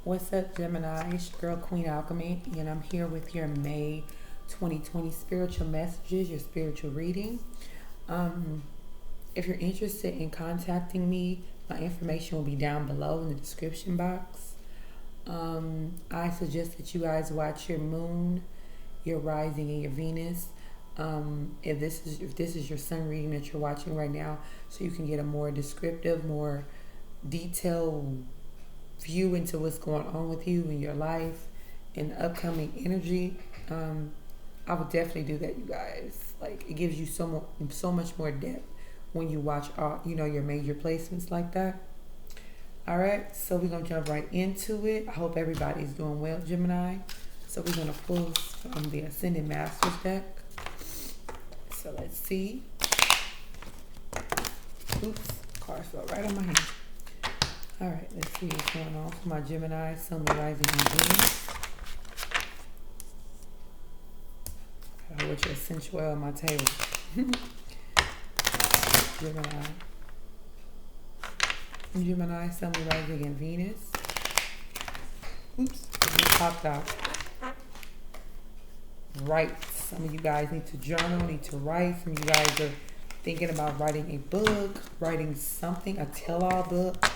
What's up, Gemini? It's your girl, Queen Alchemy, and I'm here with your May 2020 spiritual messages, your spiritual reading. If you're interested in contacting me, my information will be down below in the description box. I suggest that you guys watch your moon, your rising, and your Venus. If this is your sun reading that you're watching right now, so you can get a more descriptive, more detailed view into what's going on with you in your life and the upcoming energy. I would definitely do that, you guys. Like, it gives you so much more depth when you watch all your major placements like that. All right, so we're gonna jump right into it. I hope everybody's doing well, Gemini. So we're gonna pull from the Ascended Masters deck. So let's see. Oops, card fell right on my hand. All right, let's see what's going on for my Gemini, Sun, Rising, and Venus. I want your essential oil on my table. Gemini, Sun, Rising, and Venus. Oops, it popped out. Write. Some of you guys need to journal, need to write. Some of you guys are thinking about writing a book, writing something, a tell-all book.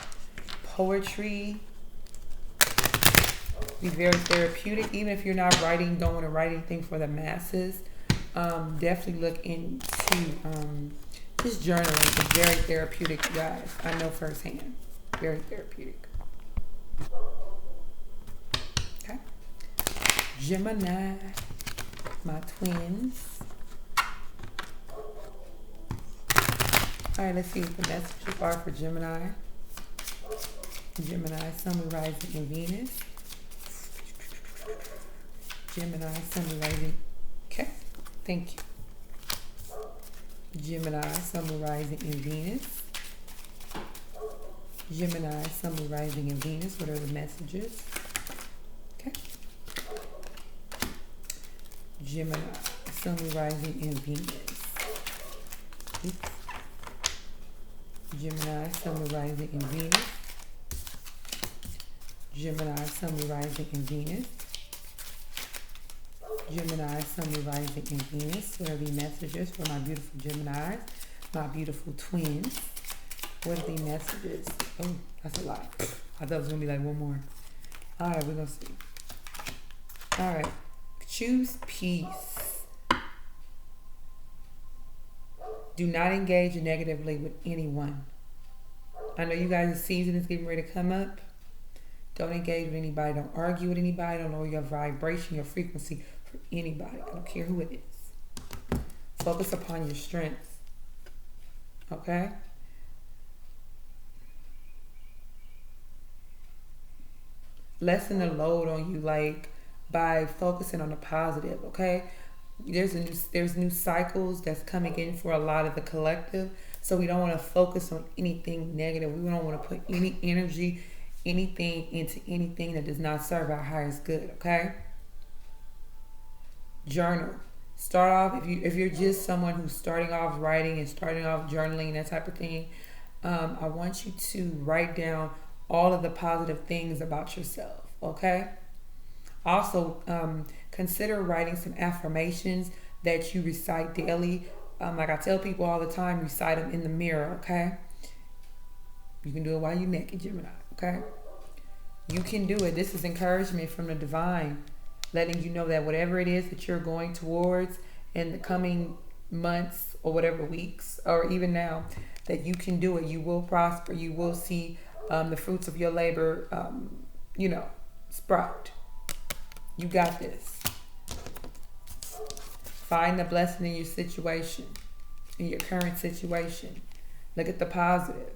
Poetry. Be very therapeutic. Even if you're not writing, don't want to write anything for the masses, definitely look into just journaling. It's very therapeutic, you guys. I know firsthand. Very therapeutic. Okay. Gemini, my twins. All right, let's see what the messages are for Gemini. Gemini, Sun, Rising, and Venus. Gemini, Sun, Rising. Okay, thank you. Gemini, Sun, Rising, and Venus. Gemini, Sun, Rising, and Venus. What are the messages? Okay. Gemini, Sun, Rising, and Venus. Oops. Gemini, Sun, Rising, and Venus. Gemini, Sun, Rising, and Venus. Gemini, Sun, Rising, and Venus. What are the messages for my beautiful Geminis, my beautiful twins? What are the messages? Oh, that's a lot. I thought it was going to be like one more. All right, we're going to see. All right. Choose peace. Do not engage negatively with anyone. I know you guys' season is getting ready to come up. Don't engage with anybody. Don't argue with anybody. Don't lower your vibration, your frequency for anybody. I don't care who it is. Focus upon your strengths. Okay? Lessen the load on you, like, by focusing on the positive, okay? There's new cycles that's coming in for a lot of the collective. So we don't want to focus on anything negative. We don't want to put any energy, anything into anything that does not serve our highest good, okay? Journal. Start off, if you're just someone who's starting off writing and starting off journaling, that type of thing, I want you to write down all of the positive things about yourself, okay? Also, consider writing some affirmations that you recite daily. Like I tell people all the time, recite them in the mirror, okay? You can do it while you're naked, Gemini, okay? You can do it. This is encouragement from the divine, letting you know that whatever it is that you're going towards in the coming months or whatever weeks, or even now, that you can do it. You will prosper. You will see the fruits of your labor, sprout. You got this. Find the blessing in your situation, in your current situation. Look at the positive.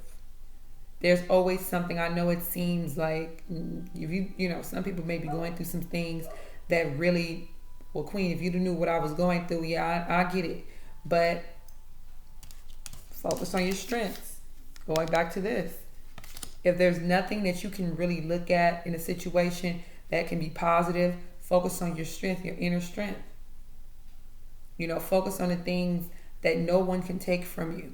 There's always something. I know it seems like some people may be going through some things that really, well, Queen, if you knew what I was going through, yeah, I get it. But focus on your strengths. Going back to this. If there's nothing that you can really look at in a situation that can be positive, focus on your strength, your inner strength. Focus on the things that no one can take from you.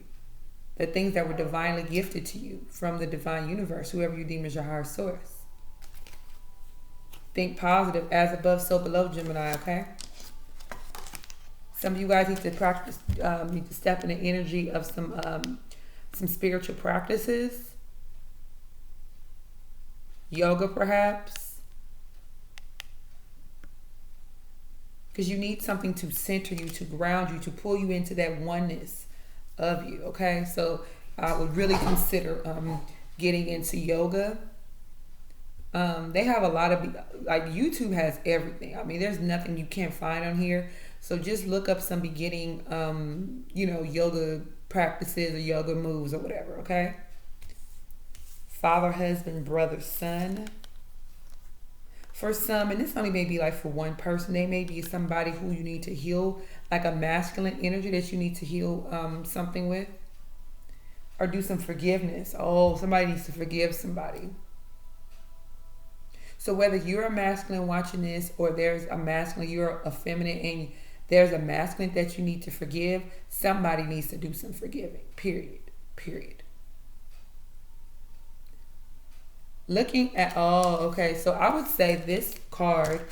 The things that were divinely gifted to you from the divine universe, whoever you deem as your higher source. Think positive. As above, so below, Gemini, okay? Some of you guys need to practice, need to step in the energy of some spiritual practices. Yoga, perhaps. Because you need something to center you, to ground you, to pull you into that oneness of you, okay? So I would really consider getting into yoga. They have a lot of, like, YouTube has everything. I mean, there's nothing you can't find on here. So just look up some beginning, yoga practices or yoga moves or whatever, okay? Father, husband, brother, son. For some, and this only may be like for one person, they may be somebody who you need to heal, like a masculine energy that you need to heal something with. Or do some forgiveness. Oh, somebody needs to forgive somebody. So whether you're a masculine watching this or there's a masculine, you're a feminine and there's a masculine that you need to forgive, somebody needs to do some forgiving. Period. Looking at, okay. So I would say this card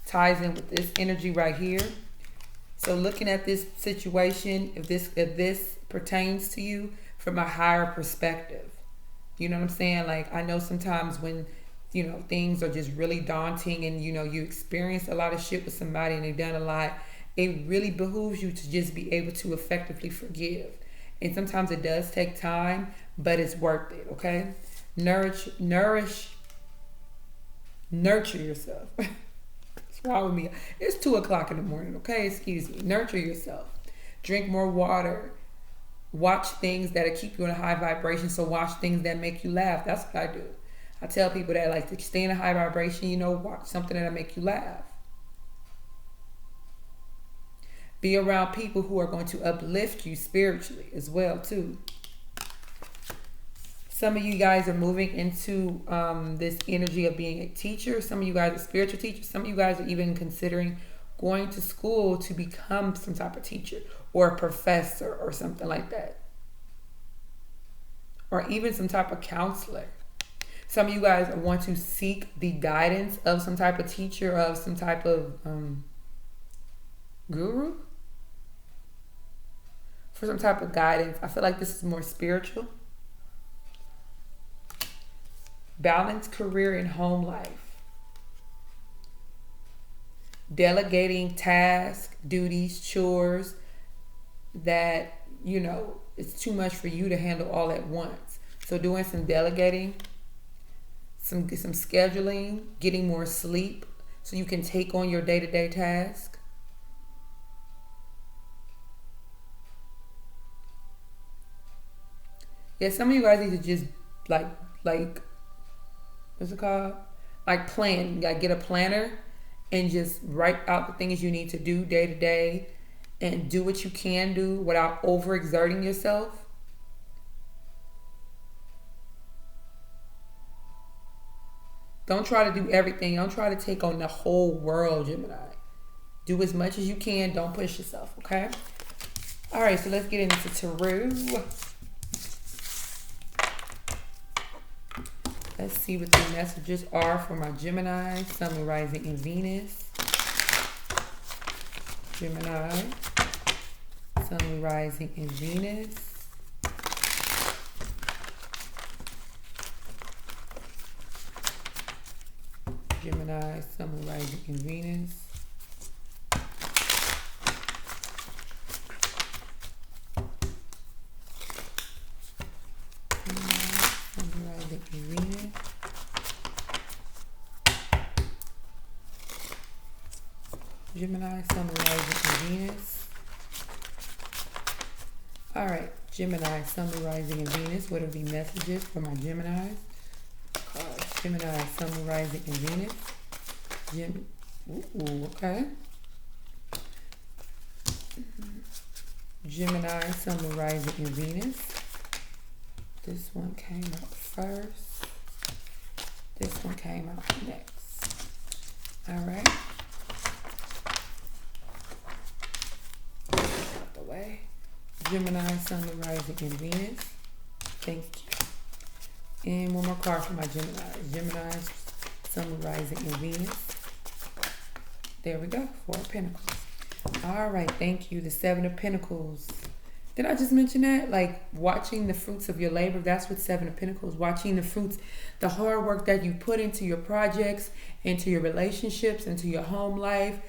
ties in with this energy right here. So looking at this situation, if this pertains to you from a higher perspective, you know what I'm saying? Like, I know sometimes when, things are just really daunting and, you experience a lot of shit with somebody and they've done a lot, it really behooves you to just be able to effectively forgive. And sometimes it does take time, but it's worth it, okay? Nurture yourself. What's wrong with me? It's 2:00 in the morning, okay? Excuse me. Nurture yourself. Drink more water. Watch things that keep you in a high vibration. So watch things that make you laugh. That's what I do. I tell people that, like, to stay in a high vibration, watch something that'll make you laugh. Be around people who are going to uplift you spiritually as well, too. Some of you guys are moving into this energy of being a teacher. Some of you guys are spiritual teachers. Some of you guys are even considering going to school to become some type of teacher or a professor or something like that. Or even some type of counselor. Some of you guys want to seek the guidance of some type of teacher, of some type of guru. For some type of guidance. I feel like this is more spiritual. Balance career and home life. Delegating tasks, duties, chores that, it's too much for you to handle all at once. So doing some delegating, some scheduling, getting more sleep so you can take on your day-to-day task. Yeah, some of you guys need to just like what's it called? Like plan. You gotta get a planner and just write out the things you need to do day to day and do what you can do without overexerting yourself. Don't try to do everything. Don't try to take on the whole world, Gemini. Do as much as you can. Don't push yourself, okay? All right, so let's get into tarot. Let's see what the messages are for my Gemini, Sun, Moon, Rising, and Venus. Gemini, Sun, Moon, Rising, and Venus. Gemini, Sun, Moon, Rising, and Venus. Gemini, Sun, Moon, Rising, and Venus. All right, Gemini, Sun, Moon, Rising, and Venus. What are the messages for my Geminis? Gemini, Sun, Moon, Rising, and Venus. Okay. Gemini, Sun, Moon, Rising, and Venus. This one came out first. This one came out next. All right. Out the way. Gemini, Sun, Moon, Rising, and Venus. Thank you. And one more card for my Gemini. Gemini, Sun, rising, and Venus. There we go. 4 of Pentacles. All right. Thank you. The 7 of Pentacles. Did I just mention that? Like watching the fruits of your labor. That's what 7 of Pentacles. Watching the fruits, the hard work that you put into your projects, into your relationships, into your home life,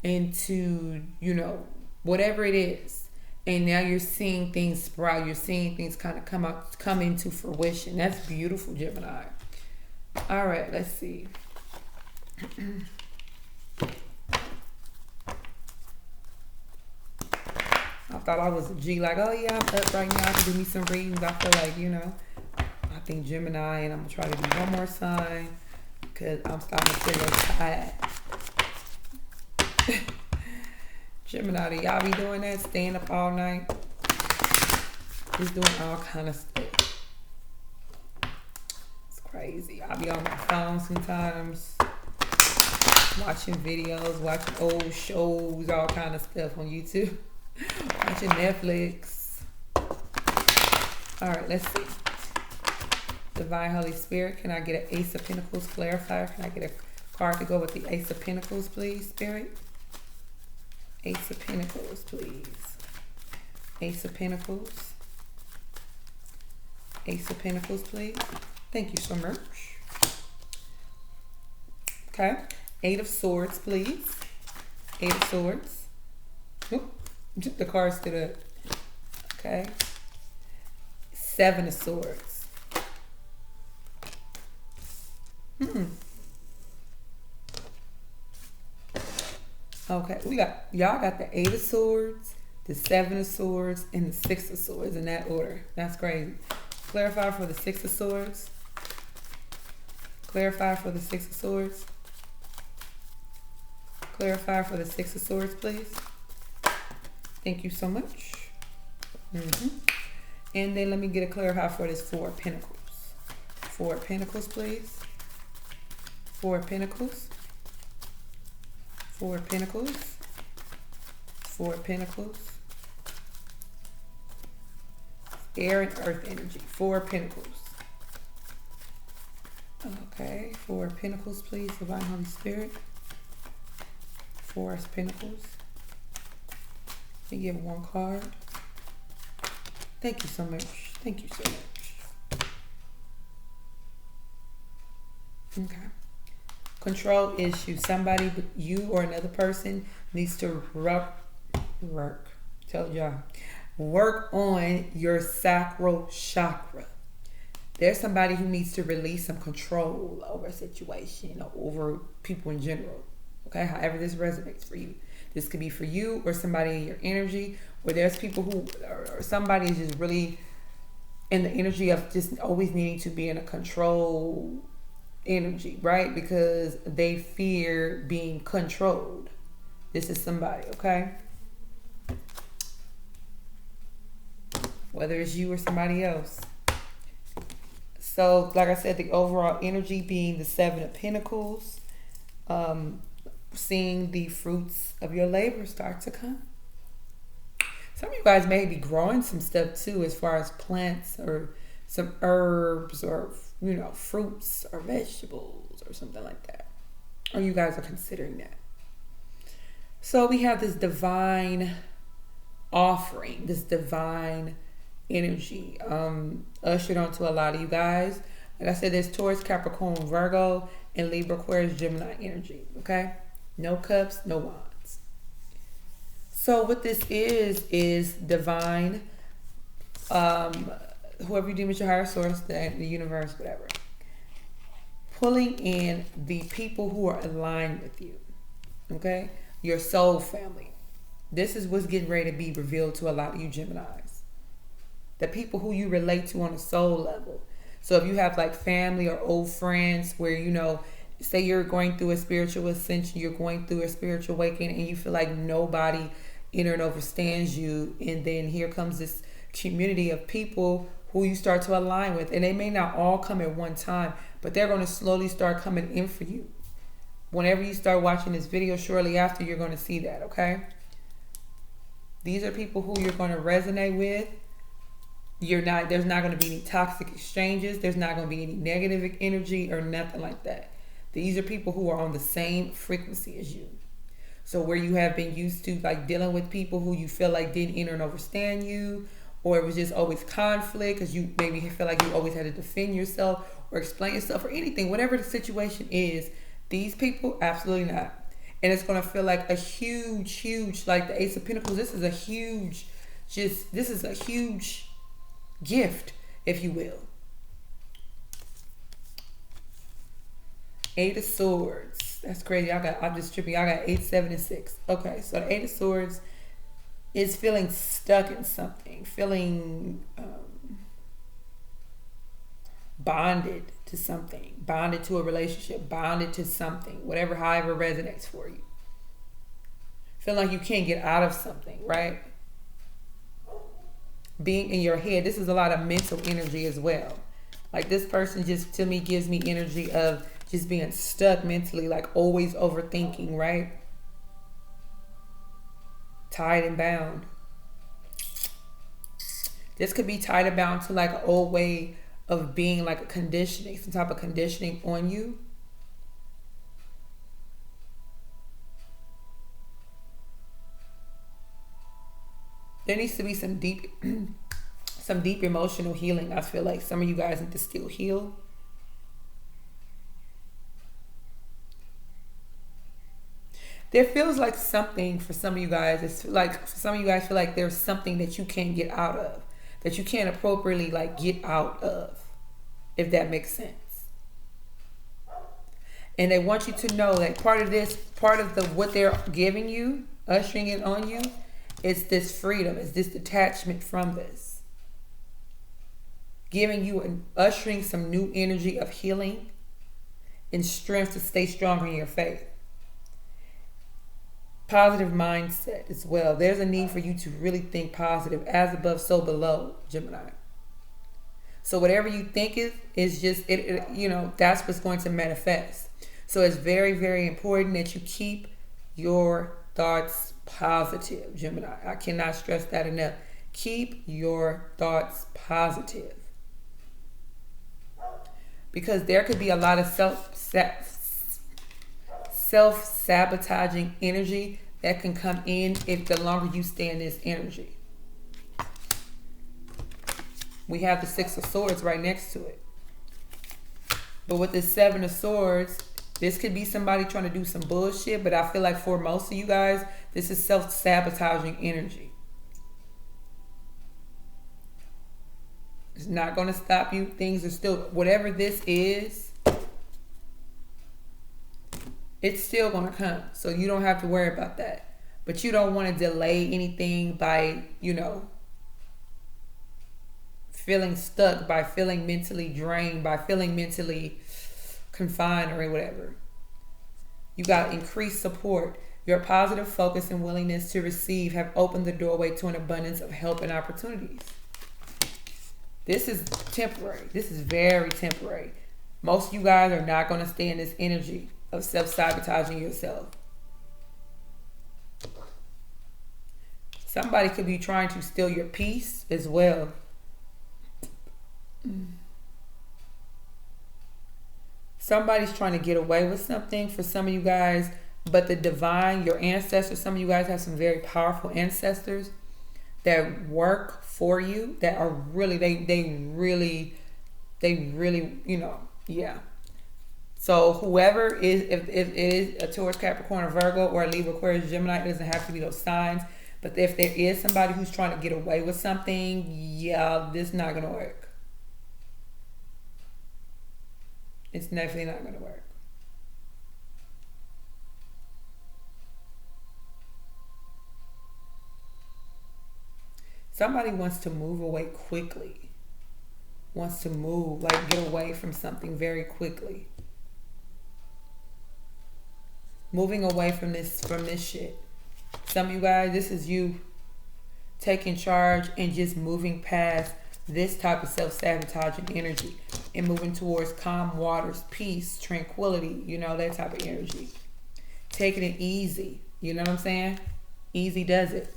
into, you know, whatever it is. And now you're seeing things sprout. You're seeing things kind of come into fruition. That's beautiful, Gemini. All right, let's see. I thought I was a G, like, oh yeah, I'm up right now. I can do me some readings. I feel like, you know, I think Gemini, and I'm going to try to do one more sign because I'm starting to feel tired. Gemini, do y'all be doing that? Staying up all night? Just doing all kind of stuff. It's crazy. I'll be on my phone sometimes, watching videos, watching old shows, all kind of stuff on YouTube. Watching Netflix. All right, let's see. Divine Holy Spirit, can I get an Ace of Pentacles clarifier? Can I get a card to go with the Ace of Pentacles, please, Spirit? Ace of Pentacles, please. Ace of Pentacles. Ace of Pentacles, please. Thank you so much. Okay. 8 of Swords, please. 8 of Swords. Oop. The card stood up. Okay. 7 of Swords. Okay, y'all got the 8 of Swords, the 7 of Swords, and the 6 of Swords in that order. That's crazy. Clarify for the 6 of Swords. Clarify for the 6 of Swords. Clarify for the 6 of Swords, please. Thank you so much. And then let me get a clarify for this 4 of Pentacles. 4 of Pentacles, please. 4 of Pentacles. 4 of Pentacles. 4 of Pentacles. Air and earth energy. 4 of Pentacles. Okay. 4 of Pentacles, please. Divine Holy Spirit. 4 of Pentacles. Let me get one card. Thank you so much. Thank you so much. Okay. Control issue. Somebody, you or another person, needs to work on your sacral chakra. There's somebody who needs to release some control over a situation or over people in general. Okay, however this resonates for you. This could be for you or somebody in your energy, where there's people who, or somebody is just really in the energy of just always needing to be in a control energy, right? Because they fear being controlled. This is somebody, okay? Whether it's you or somebody else. So, like I said, the overall energy being the 7 of Pentacles, seeing the fruits of your labor start to come. Some of you guys may be growing some stuff too, as far as plants or some herbs or, you know, fruits or vegetables or something like that. Or you guys are considering that. So we have this divine offering, this divine energy ushered onto a lot of you guys. Like I said, there's Taurus, Capricorn, Virgo, and Libra, Aquarius, Gemini energy, okay? No cups, no wands. So what this is divine, whoever you deem as your higher source, the universe, whatever. Pulling in the people who are aligned with you, okay? Your soul family. This is what's getting ready to be revealed to a lot of you Geminis. The people who you relate to on a soul level. So if you have like family or old friends where, you know, say you're going through a spiritual ascension, you're going through a spiritual awakening, and you feel like nobody in and understands you, and then here comes this community of people who you start to align with, and they may not all come at one time, but they're going to slowly start coming in for you. Whenever you start watching this video, shortly after, you're going to see that, okay? These are people who you're going to resonate with. There's not going to be any toxic exchanges. There's not going to be any negative energy or nothing like that. These are people who are on the same frequency as you. So where you have been used to like dealing with people who you feel like didn't enter and understand you, or it was just always conflict because you maybe feel like you always had to defend yourself or explain yourself or anything, whatever the situation is, these people, absolutely not. And it's going to feel like a huge, like the Ace of Pentacles, this is a huge gift, if you will. Eight of Swords. That's crazy. I'm just tripping. I got 8, 7, and 6. Okay, so the Eight of Swords is feeling stuck in something, feeling bonded to something, bonded to a relationship, bonded to something, whatever, however resonates for you. Feel like you can't get out of something, right? Being in your head, this is a lot of mental energy as well. Like this person just, to me, gives me energy of just being stuck mentally, like always overthinking, right? Tied and bound. This could be tied and bound to like an old way of being, like a conditioning, some type of conditioning on you. There needs to be some deep emotional healing. I feel like some of you guys need to still heal. There feels like something for some of you guys. It's like for some of you guys feel like there's something that you can't get out of, that you can't appropriately like get out of, if that makes sense. And they want you to know that part of what they're giving you, ushering it on you, is this freedom, is this detachment from this. Giving you and ushering some new energy of healing and strength to stay strong in your faith. Positive mindset as well. There's a need for you to really think positive, as above, so below, Gemini. So whatever you think is just, that's what's going to manifest. So it's very, very important that you keep your thoughts positive, Gemini. I cannot stress that enough. Keep your thoughts positive. Because there could be a lot of self-sabotaging energy that can come in if the longer you stay in this energy. We have the Six of Swords right next to it. But with the Seven of Swords, this could be somebody trying to do some bullshit, but I feel like for most of you guys, this is self-sabotaging energy. It's not going to stop you. Things are still, whatever this is, it's still going to come. So you don't have to worry about that. But you don't want to delay anything by, feeling stuck, by feeling mentally drained, by feeling mentally confined or whatever. You got increased support. Your positive focus and willingness to receive have opened the doorway to an abundance of help and opportunities. This is temporary. This is very temporary. Most of you guys are not going to stay in this energy of self-sabotaging yourself. Somebody could be trying to steal your peace as well. Somebody's trying to get away with something for some of you guys, but the divine, your ancestors, some of you guys have some very powerful ancestors that work for you, that are really, they really, yeah. So whoever is, if it is a Taurus, Capricorn, or Virgo, or a Libra, Aquarius, Gemini, it doesn't have to be those signs. But if there is somebody who's trying to get away with something, yeah, this is not going to work. It's definitely not going to work. Somebody wants to move away quickly. Wants to move, like get away from something very quickly. Moving away from this shit. Some of you guys, this is you taking charge and just moving past this type of self-sabotaging energy and moving towards calm waters, peace, tranquility, that type of energy. Taking it easy. You know what I'm saying? Easy does it.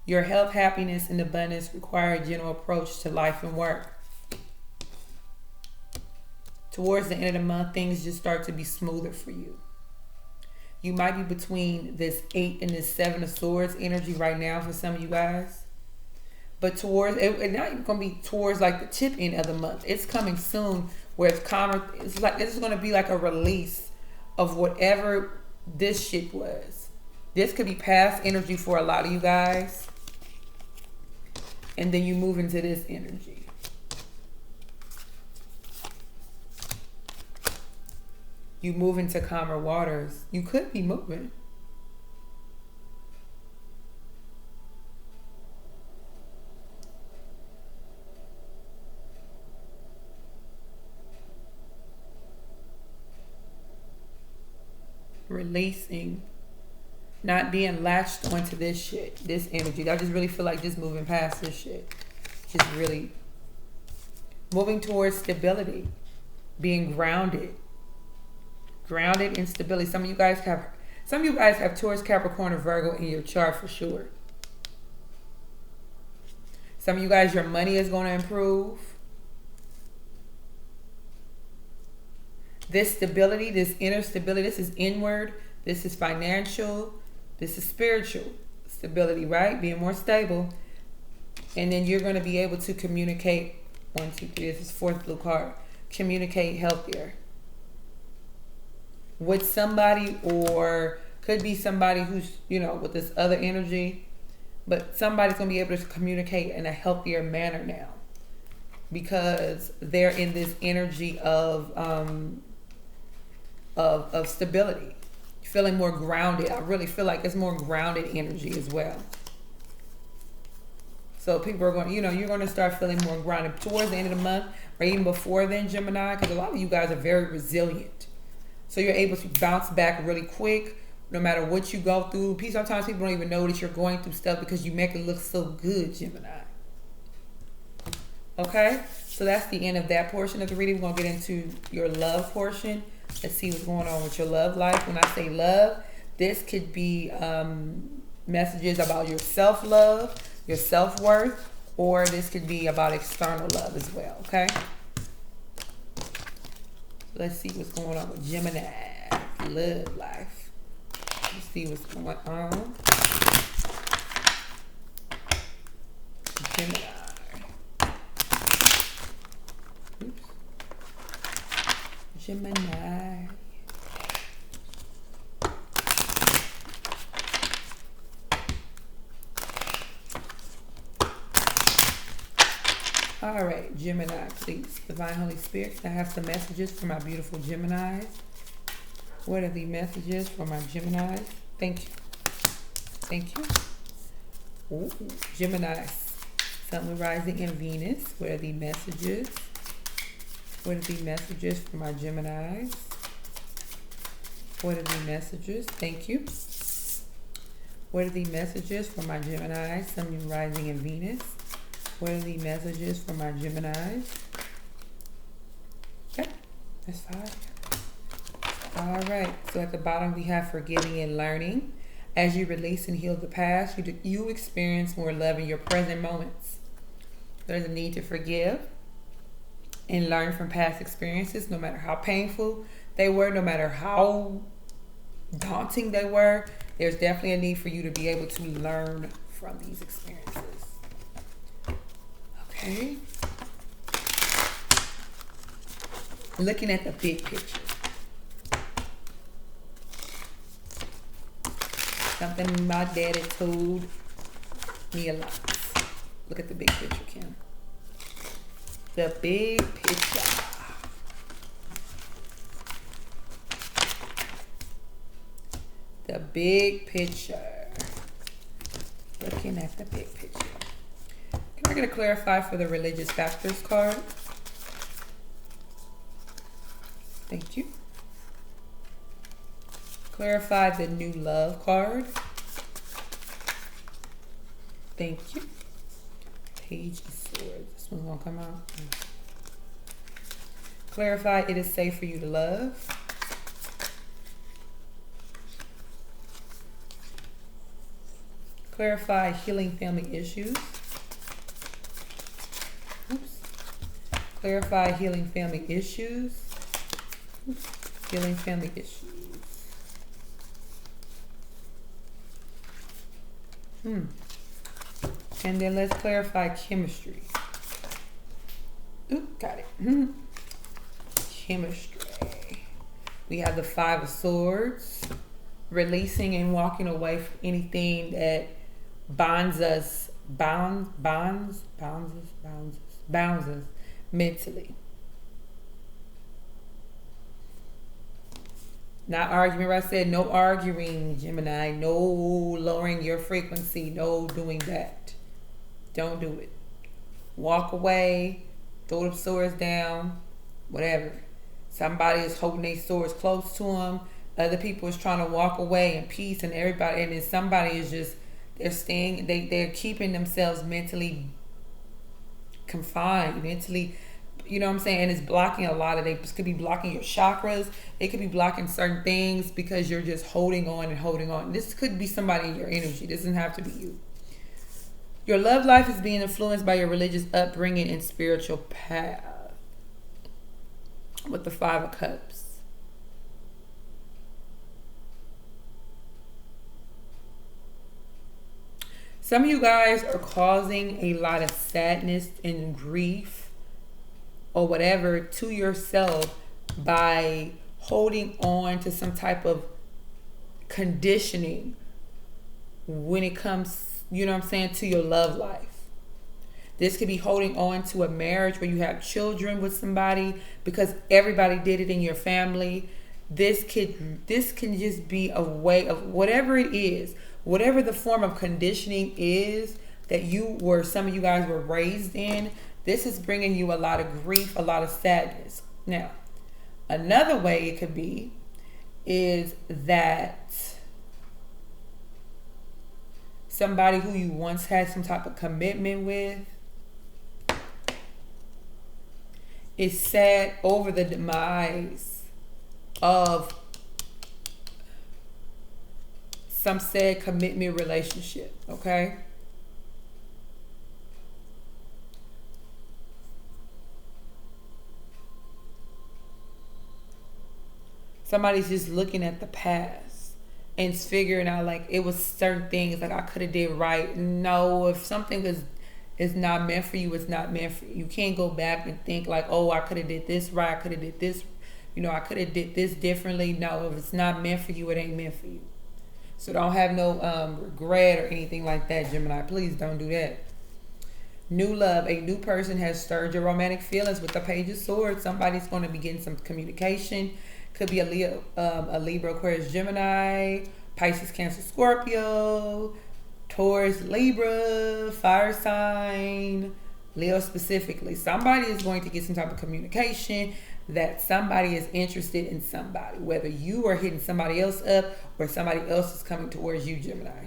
Your health, happiness, and abundance require a general approach to life and work. Towards the end of the month, things just start to be smoother for you. You might be between this 8 and this 7 of Swords energy right now for some of you guys. But towards, it's not even going to be towards like the tip end of the month. It's coming soon where it's calmer. It's like, this is going to be like a release of whatever this shit was. This could be past energy for a lot of you guys. And then you move into this energy. You move into calmer waters. You could be moving. Releasing. Not being latched onto this shit. This energy. I just really feel like just moving past this shit. Just really moving towards stability. Being grounded. Grounded in stability. Some of you guys have Taurus, Capricorn, or Virgo in your chart for sure. Some of you guys, your money is going to improve. This stability, this inner stability, this is inward. This is financial. This is spiritual stability, right? Being more stable. And then you're going to be able to communicate. 1, 2, 3. This is 4th blue card. Communicate healthier. With somebody, or could be somebody who's, you know, with this other energy, but somebody's going to be able to communicate in a healthier manner now because they're in this energy of stability, feeling more grounded. I really feel like it's more grounded energy as well. So people are going, you know, you're going to start feeling more grounded towards the end of the month or even before then, Gemini, because a lot of you guys are very resilient. So you're able to bounce back really quick, no matter what you go through. Sometimes people don't even know that you're going through stuff because you make it look so good, Gemini. Okay? So that's the end of that portion of the reading. We're going to get into your love portion. Let's see what's going on with your love life. When I say love, this could be messages about your self-love, your self-worth, or this could be about external love as well, okay? Let's see what's going on with Gemini love life. Let's see what's going on. Gemini. Oops. Gemini. All right, Gemini, please. Divine Holy Spirit, I have some messages for my beautiful Geminis. What are the messages for my Geminis? Thank you. Thank you. Ooh, Geminis, Sun, Rising, and Venus. What are the messages? What are the messages for my Geminis? What are the messages? Thank you. What are the messages for my Geminis, Sun, Rising, and Venus? What are the messages for my Geminis? Okay, that's fine. All right, so at the bottom we have forgiving and learning. As you release and heal the past, you experience more love in your present moments. There's a need to forgive and learn from past experiences, no matter how painful they were, no matter how daunting they were. There's definitely a need for you to be able to learn from these experiences. Okay. Looking at the big picture. Something my daddy told me a lot. Look at the big picture, Kim. The big picture. The big picture. Looking at the big picture. Can I get a clarify for the religious factors card? Thank you. Clarify the new love card. Thank you. Page of Swords. This one's gonna come out. Clarify it is safe for you to love. Clarify healing family issues. Oops. Clarify healing family issues. Healing family issues. And then let's clarify chemistry. Oop, got it. Chemistry. We have the Five of Swords. Releasing and walking away from anything that bounds us mentally. Not arguing, right? I said no arguing, Gemini. No lowering your frequency. No doing that. Don't do it. Walk away. Throw the swords down. Whatever. Somebody is holding their swords close to them. Other people is trying to walk away in peace, and everybody, and then somebody is just, they're keeping themselves mentally confined, mentally, you know what I'm saying? And it's blocking a lot of, they could be blocking your chakras. It could be blocking certain things because you're just holding on and holding on. This could be somebody in your energy. This doesn't have to be you. Your love life is being influenced by your religious upbringing and spiritual path. With the Five of Cups. Some of you guys are causing a lot of sadness and grief or whatever to yourself by holding on to some type of conditioning when it comes, you know what I'm saying, to your love life. This could be holding on to a marriage where you have children with somebody because everybody did it in your family. This can just be a way of whatever it is, whatever the form of conditioning is that some of you guys were raised in. This is bringing you a lot of grief, a lot of sadness. Now, another way it could be is that somebody who you once had some type of commitment with is sad over the demise of some said commitment relationship, okay? Somebody's just looking at the past and figuring out like it was certain things like I could have did right. No, if something is not meant for you, it's not meant for you. You can't go back and think like, oh, I could have did this right, I could have did this, I could have did this differently. No, if it's not meant for you, it ain't meant for you. So don't have no regret or anything like that, Gemini. Please don't do that. New love. A new person has stirred your romantic feelings with the Page of Swords. Somebody's going to be getting some communication. Could be a Leo, a Libra, Aquarius, Gemini, Pisces, Cancer, Scorpio, Taurus, Libra, fire sign, Leo specifically. Somebody is going to get some type of communication that somebody is interested in somebody, whether you are hitting somebody else up or somebody else is coming towards you, Gemini.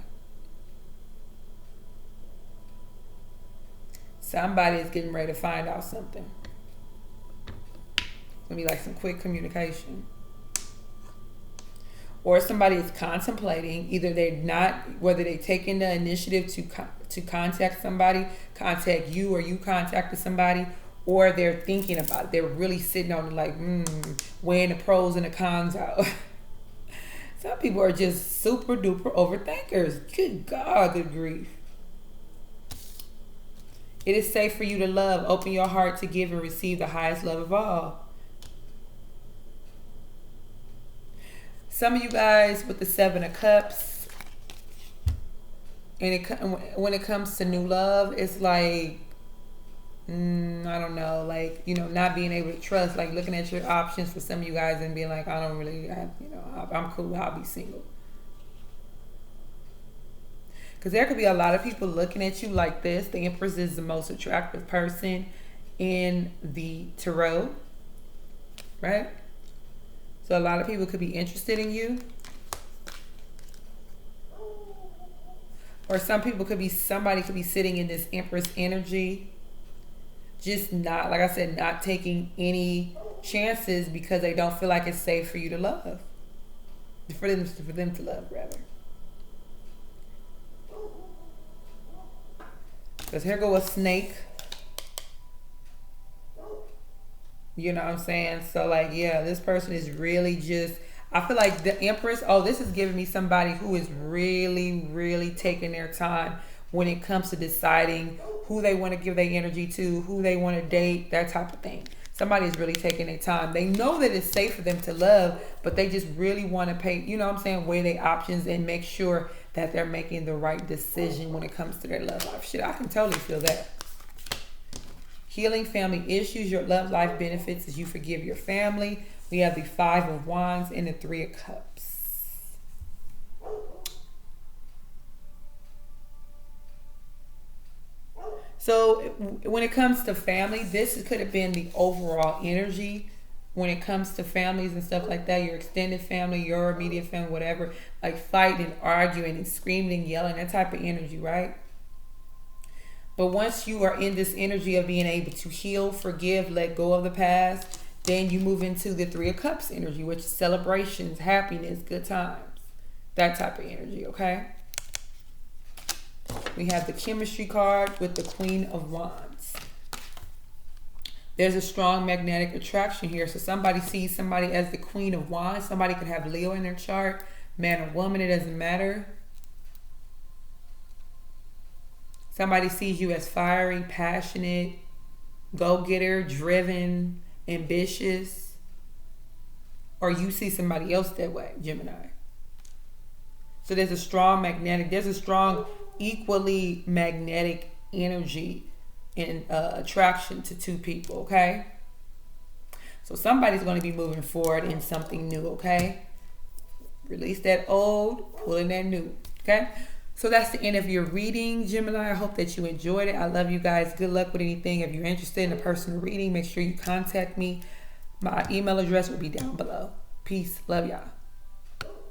Somebody is getting ready to find out something. It's gonna be like some quick communication. Or somebody is contemplating, whether they're taking the initiative to contact somebody, contact you, or you contacted somebody, or they're thinking about it. They're really sitting on it like, weighing the pros and the cons out. Some people are just super duper overthinkers. Good God, good grief. It is safe for you to love. Open your heart to give and receive the highest love of all. Some of you guys with the Seven of Cups, and when it comes to new love, it's like, I don't know, like, not being able to trust, like looking at your options for some of you guys and being like, I'm cool, I'll be single. Because there could be a lot of people looking at you like this. The Empress is the most attractive person in the tarot, right? So a lot of people could be interested in you. Or somebody could be sitting in this Empress energy. Just not, like I said, not taking any chances because they don't feel like it's safe for you to love. For them to love, rather. Because here go a snake. You know what I'm saying? So like, yeah, this person is really just, I feel like the Empress, oh, this is giving me somebody who is really, really taking their time when it comes to deciding who they want to give their energy to, who they want to date, that type of thing. Somebody is really taking their time. They know that it's safe for them to love, but they just really want to pay, you know what I'm saying, weigh their options and make sure that they're making the right decision when it comes to their love life. Shit, I can totally feel that. Healing family issues, your love life benefits as you forgive your family. We have the 5 of Wands and the 3 of Cups. So when it comes to family, this could have been the overall energy when it comes to families and stuff like that. Your extended family, your immediate family, whatever. Like fighting and arguing and screaming and yelling, that type of energy, right? But once you are in this energy of being able to heal, forgive, let go of the past, then you move into the 3 of Cups energy, which is celebrations, happiness, good times. That type of energy, okay? We have the chemistry card with the Queen of Wands. There's a strong magnetic attraction here. So somebody sees somebody as the Queen of Wands. Somebody could have Leo in their chart, man or woman, it doesn't matter. Somebody sees you as fiery, passionate, go-getter, driven, ambitious. Or you see somebody else that way, Gemini. So there's a strong equally magnetic energy and attraction to two people, okay? So somebody's going to be moving forward in something new, okay? Release that old, pull in that new, okay? So that's the end of your reading, Gemini. I hope that you enjoyed it. I love you guys. Good luck with anything. If you're interested in a personal reading, make sure you contact me. My email address will be down below. Peace. Love y'all.